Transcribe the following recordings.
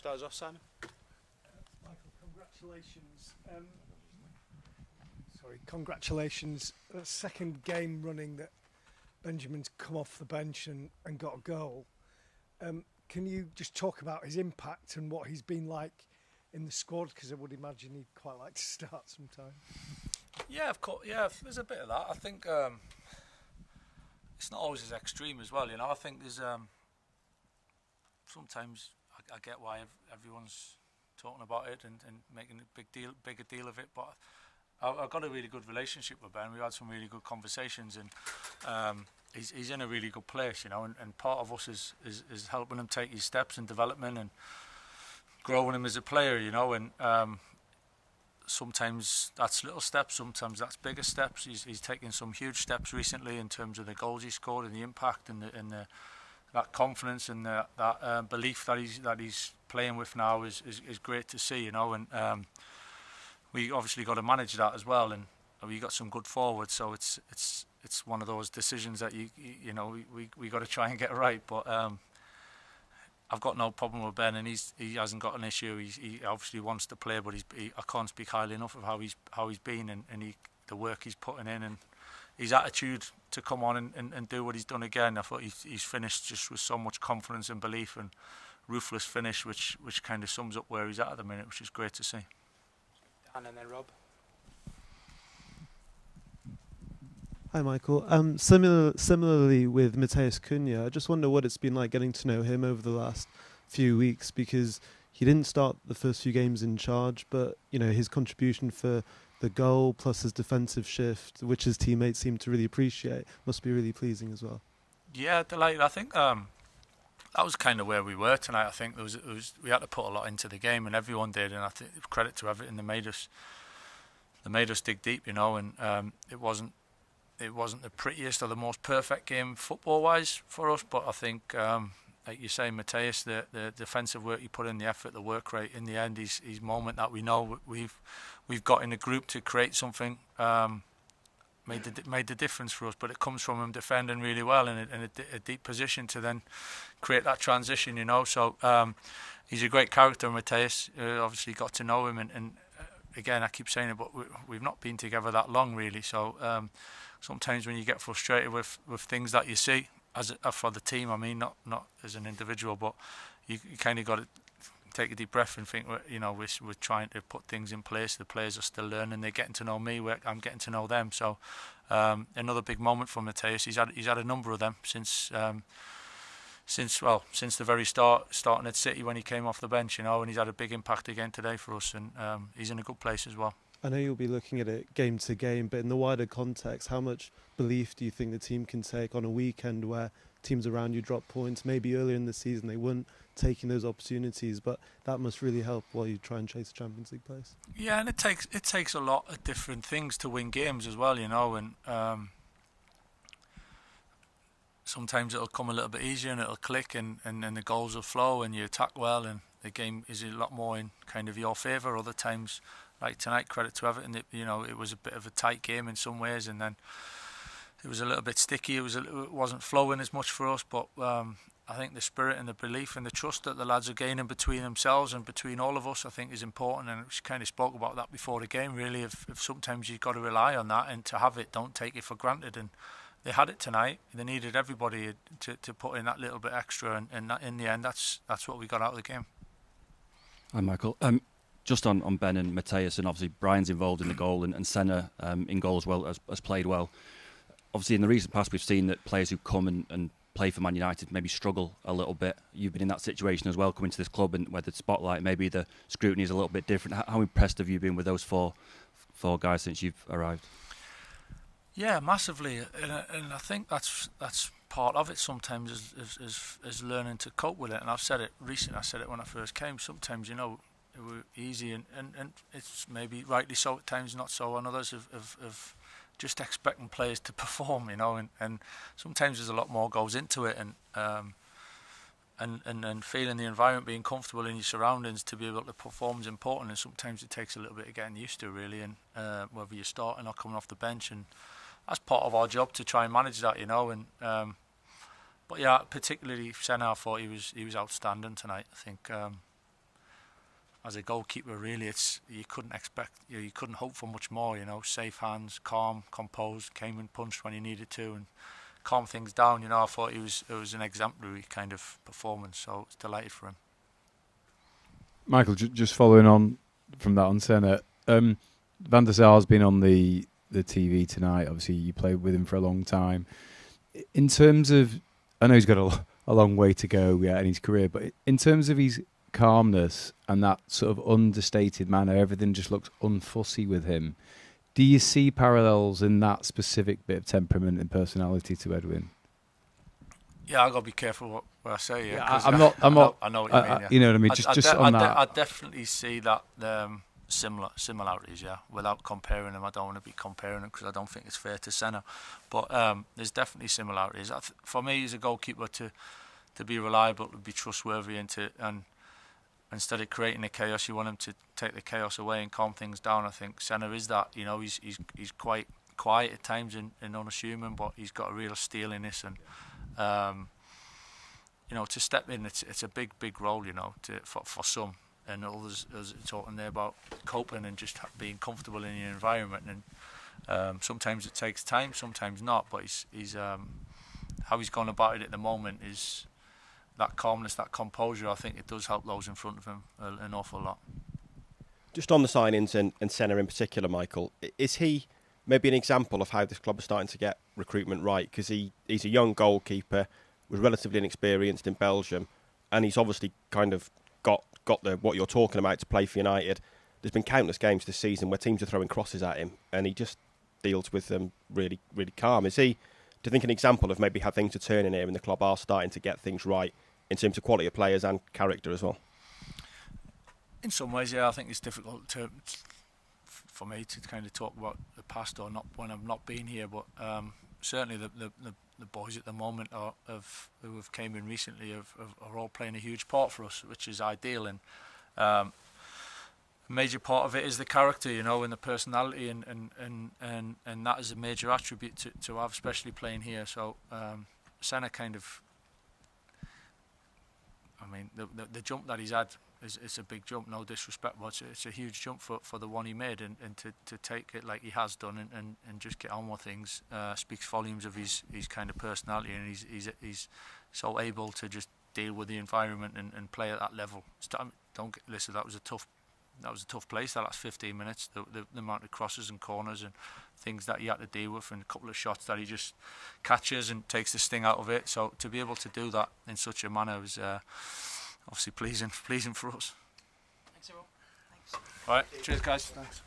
Start us off, Simon. Michael, congratulations. Second game running that Benjamin's come off the bench and got a goal. Can you just talk about his impact and what he's been like in the squad? Because I would imagine he'd quite like to start sometime. Yeah, of course. Yeah, there's a bit of that. I think it's not always as extreme as well. I think there's sometimes I get why everyone's talking about it and making a bigger deal of it. But I've got a really good relationship with Ben. We've had some really good conversations, and he's in a really good place, and part of us is helping him take his steps in development and growing him as a player, and sometimes that's little steps, sometimes that's bigger steps. He's taken some huge steps recently in terms of the goals he scored and the impact and that confidence and that belief that he's playing with now is great to see, and we obviously got to manage that as well, and we got some good forwards, so it's one of those decisions that we got to try and get right. But I've got no problem with Ben, and he hasn't got an issue. He obviously wants to play, but I can't speak highly enough of how he's been and the work he's putting in and his attitude to come on and do what he's done again. I thought he's finished just with so much confidence and belief and ruthless finish, which kind of sums up where he's at the minute, which is great to see. And then Rob. Hi Michael. Similarly with Matheus Cunha, I just wonder what it's been like getting to know him over the last few weeks, because he didn't start the first few games in charge, but his contribution for the goal plus his defensive shift, which his teammates seem to really appreciate, must be really pleasing as well. Yeah, delighted. I think that was kind of where we were tonight. I think we had to put a lot into the game, and everyone did, and I think credit to Everton, they made us dig deep, and it wasn't the prettiest or the most perfect game football-wise for us, but I think, like you say, Matheus, the defensive work he put in, the effort, the work rate, in the end, his moment that we know we've got in the group to create something made the difference for us. But it comes from him defending really well in a deep position to then create that transition, So he's a great character, Matheus. Obviously got to know him, and again, I keep saying it, but we've not been together that long really, so sometimes when you get frustrated with things that you see for the team, I mean, not as an individual, but you kind of got to take a deep breath and think, we're trying to put things in place. The players are still learning. They're getting to know me. I'm getting to know them. So another big moment for Matheus. He's had a number of them since the very starting at City when he came off the bench, and he's had a big impact again today for us, and he's in a good place as well. I know you'll be looking at it game to game, but in the wider context, how much belief do you think the team can take on a weekend where teams around you drop points? Maybe earlier in the season they weren't taking those opportunities, but that must really help while you try and chase a Champions League place. Yeah, and it takes a lot of different things to win games as well, and sometimes it'll come a little bit easier and it'll click and the goals will flow and you attack well and the game is a lot more in kind of your favour. Other times, like tonight, credit to Everton, it was a bit of a tight game in some ways, and then it was a little bit sticky. It wasn't flowing as much for us, but I think the spirit and the belief and the trust that the lads are gaining between themselves and between all of us, I think, is important. And we kind of spoke about that before the game, really. If sometimes you've got to rely on that, and to have it, don't take it for granted. And they had it tonight. They needed everybody to put in that little bit extra, and that, in the end, that's what we got out of the game. Hi, Michael. Just on Ben and Matheus, and obviously Brian's involved in the goal, and Senna in goal as well, has played well. Obviously, in the recent past, we've seen that players who come and play for Man United maybe struggle a little bit. You've been in that situation as well, coming to this club, and where the spotlight, maybe the scrutiny is a little bit different. How impressed have you been with those four guys since you've arrived? Yeah, massively, and I think that's part of it. Sometimes is learning to cope with it. And I've said it recently. I said it when I first came. Sometimes it were easy, and it's maybe rightly so at times, not so on others. Of just expecting players to perform, and sometimes there's a lot more goes into it, and feeling the environment, being comfortable in your surroundings to be able to perform is important, and sometimes it takes a little bit of getting used to, really, and whether you're starting or coming off the bench, and that's part of our job to try and manage that, but yeah, particularly Senna, I thought he was outstanding tonight. I think as a goalkeeper, really, you couldn't expect, you couldn't hope for much more. Safe hands, calm, composed, came and punched when he needed to, and calmed things down. I thought it was an exemplary kind of performance. So I was delighted for him. Michael, just following on from that on Senna, Van der Sar's been on the TV tonight. Obviously, you played with him for a long time. In terms of, I know he's got a long way to go in his career, but in terms of his calmness and that sort of understated manner, everything just looks unfussy with him. Do you see parallels in that specific bit of temperament and personality to Edwin? Yeah, I've got to be careful what I say here. Yeah, I'm not. I know what you mean. Yeah. You know what I mean. Just on that. I definitely see that similarities. Yeah, without comparing them, I don't want to be comparing them because I don't think it's fair to Senna. But there's definitely similarities. For me, as a goalkeeper, to be reliable, to be trustworthy, and instead of creating the chaos, you want him to take the chaos away and calm things down. I think Senna is that. He's quite quiet at times and unassuming, but he's got a real steeliness and. To step in, it's a big role, for some, and others talking there about coping and just being comfortable in your environment. And sometimes it takes time, sometimes not. But he's how he's gone about it at the moment is that calmness, that composure. I think it does help those in front of him an awful lot. Just on the signings and Senna in particular, Michael, is he maybe an example of how this club is starting to get recruitment right? Because he's a young goalkeeper, was relatively inexperienced in Belgium, and he's obviously kind of got what you're talking about to play for United. There's been countless games this season where teams are throwing crosses at him, and he just deals with them really, really calm. Is he, do you think, an example of maybe how things are turning here and the club are starting to get things right in terms of quality of players and character as well? In some ways, yeah. I think it's difficult for me to kind of talk about the past or not when I've not been here, but certainly the boys at the moment who have came in recently are all playing a huge part for us, which is ideal. And a major part of it is the character, and the personality, and that is a major attribute to have, especially playing here. So Senna kind of, the jump that he's had it's a big jump, no disrespect, but it's a huge jump for the one he made, and to take it like he has done and just get on with things speaks volumes of his kind of personality, and he's so able to just deal with the environment and play at that level. Listen, that was a tough place. That last 15 minutes, the amount of crosses and corners and things that he had to deal with, and a couple of shots that he just catches and takes the sting out of it. So to be able to do that in such a manner was obviously pleasing for us. Thanks, everyone. Thanks. All right, cheers, guys. Thanks.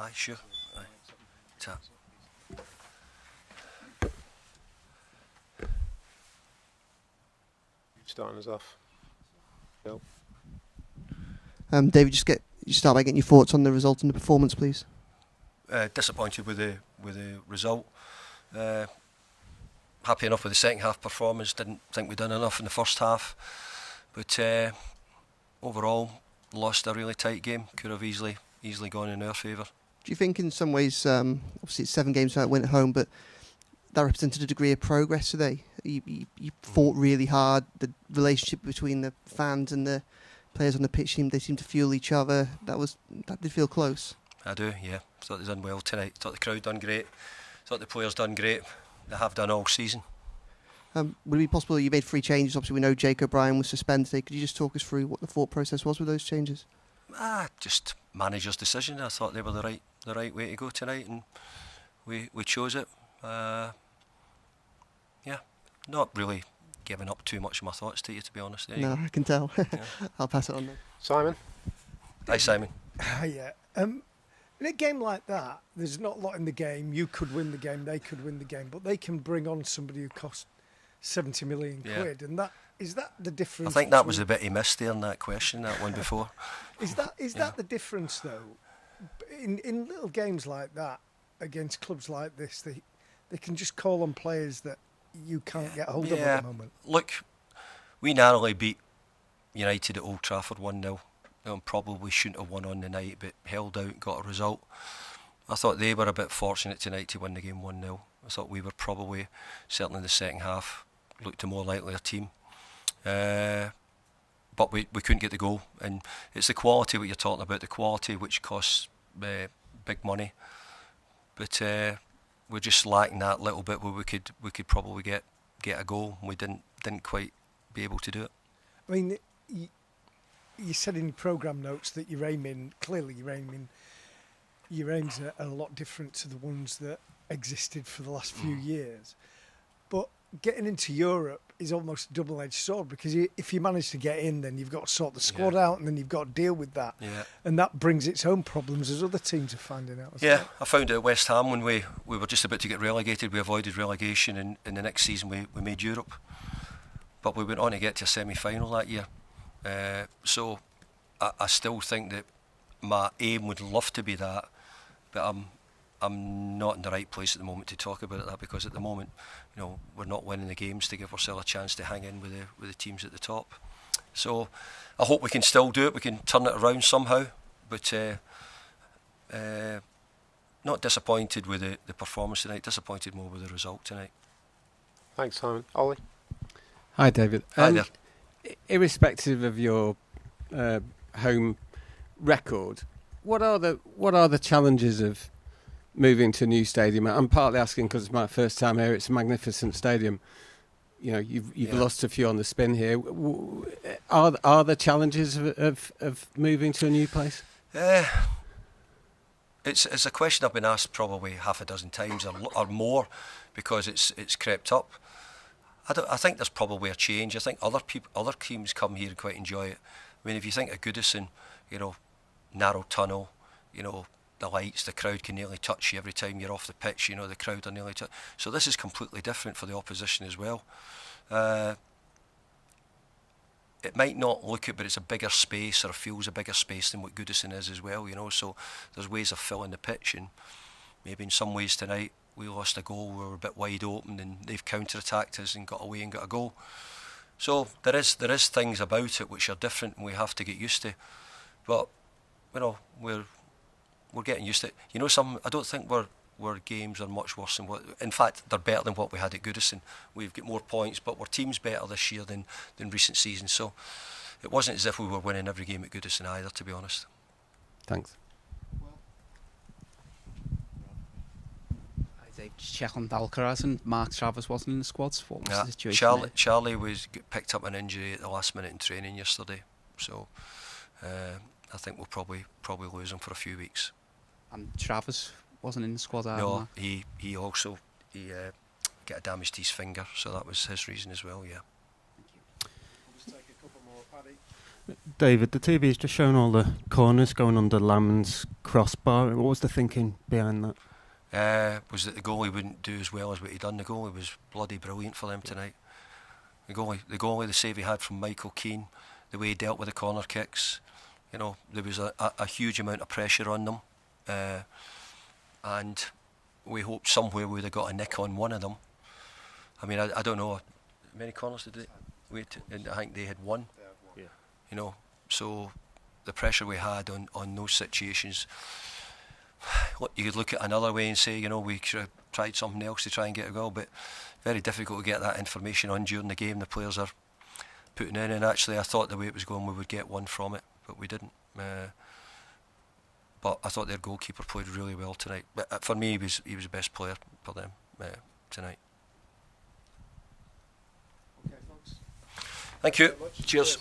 Aye, sure. Aye. Tap. Starting us off. Bill. David, you start by getting your thoughts on the result and the performance, please. Disappointed with the result. Happy enough with the second half performance. Didn't think we'd done enough in the first half, but overall lost a really tight game. Could have easily gone in our favour. Do you think in some ways, obviously it's 7 games without win at home, but that represented a degree of progress today? You fought really hard. The relationship between the fans and the players on the pitch they seemed to fuel each other. That did feel close. I do, yeah. Thought they done well tonight. Thought the crowd done great. Thought the players done great. They have done all season. Would it be possible you made 3 changes? Obviously, we know Jake O'Brien was suspended today. Could you just talk us through what the thought process was with those changes? Just manager's decision. I thought they were the right way to go tonight, and we chose it. Not really giving up too much of my thoughts to you, to be honest. No, I can tell. Yeah. I'll pass it on then. Simon. Hi, Simon. Yeah. In a game like that, there's not a lot in the game. You could win the game, they could win the game, but they can bring on somebody who costs 70 million quid, and is that the difference? I think that was the bit he missed there in that question, that one before. Is that the difference though? In little games like that against clubs like this, they can just call on players that you can't get hold of at the moment. Look, we narrowly beat United at Old Trafford 1-0. Probably shouldn't have won on the night, but held out and got a result. I thought they were a bit fortunate tonight to win the game 1-0. I thought we were probably, certainly in the second half, looked a more likely team. But we couldn't get the goal, and it's the quality what you're talking about, the quality which costs big money. But we're just lacking that little bit where we could probably get a goal, and we didn't quite be able to do it. I mean, you said in your programme notes that your aim's are a lot different to the ones that existed for the last few years. But getting into Europe is almost a double-edged sword, because if you manage to get in, then you've got to sort the squad out, and then you've got to deal with that. Yeah. And that brings its own problems, as other teams are finding out. I found it at West Ham when we were just about to get relegated. We avoided relegation, and in the next season we made Europe. But we went on to get to a semi-final that year. So I still think that my aim would love to be that, but I'm not in the right place at the moment to talk about that, because at the moment, we're not winning the games to give ourselves a chance to hang in with the teams at the top. So I hope we can still do it. We can turn it around somehow, but not disappointed with the performance tonight. Disappointed more with the result tonight. Thanks, Simon. Ollie. Hi, David. Hi there. Irrespective of your home record, what are the challenges of moving to a new stadium? I'm partly asking because it's my first time here. It's a magnificent stadium. You've lost a few on the spin here. Are there challenges of moving to a new place? It's a question I've been asked probably half a dozen times or more, because it's crept up. I think there's probably a change. I think other teams come here and quite enjoy it. I mean, if you think of Goodison, narrow tunnel, the lights, the crowd can nearly touch you every time you're off the pitch. The crowd are nearly touch. So this is completely different for the opposition as well. It might not look it, but it's a bigger space, or feels a bigger space than what Goodison is as well. So there's ways of filling the pitch, and maybe in some ways tonight we lost a goal. We were a bit wide open, and they've counter-attacked us and got away and got a goal. So there is things about it which are different, and we have to get used to. But we're getting used to it. I don't think our games are much worse than what. In fact, they're better than what we had at Goodison. We've got more points, but our team's better this year than recent seasons. So it wasn't as if we were winning every game at Goodison either, to be honest. Thanks. Just check on Dalcaraz, and Mark Travers wasn't in the squads. What was the situation? Charlie picked up an injury at the last minute in training yesterday, so I think we'll probably lose him for a few weeks. And Travers wasn't in the squad either? No, he also got a damage to his finger, so that was his reason as well. Yeah. We'll just take a couple more, Paddy. David, the TV's just shown all the corners going under Lamon's crossbar. What was the thinking behind that? Was that the goalie wouldn't do as well as what he'd done. The goalie was bloody brilliant for them tonight. The goalie, the save he had from Michael Keane, the way he dealt with the corner kicks. There was a huge amount of pressure on them, and we hoped somewhere we would have got a nick on one of them. I mean, I don't know, how many corners did they? I think they had one. Yeah. So the pressure we had on those situations. You could look at another way and say, we should have tried something else to try and get a goal, but very difficult to get that information on during the game. The players are putting in, and actually I thought the way it was going we would get one from it, but we didn't. But I thought their goalkeeper played really well tonight. But for me, he was the best player for them tonight. Okay, folks. Thank you. Cheers.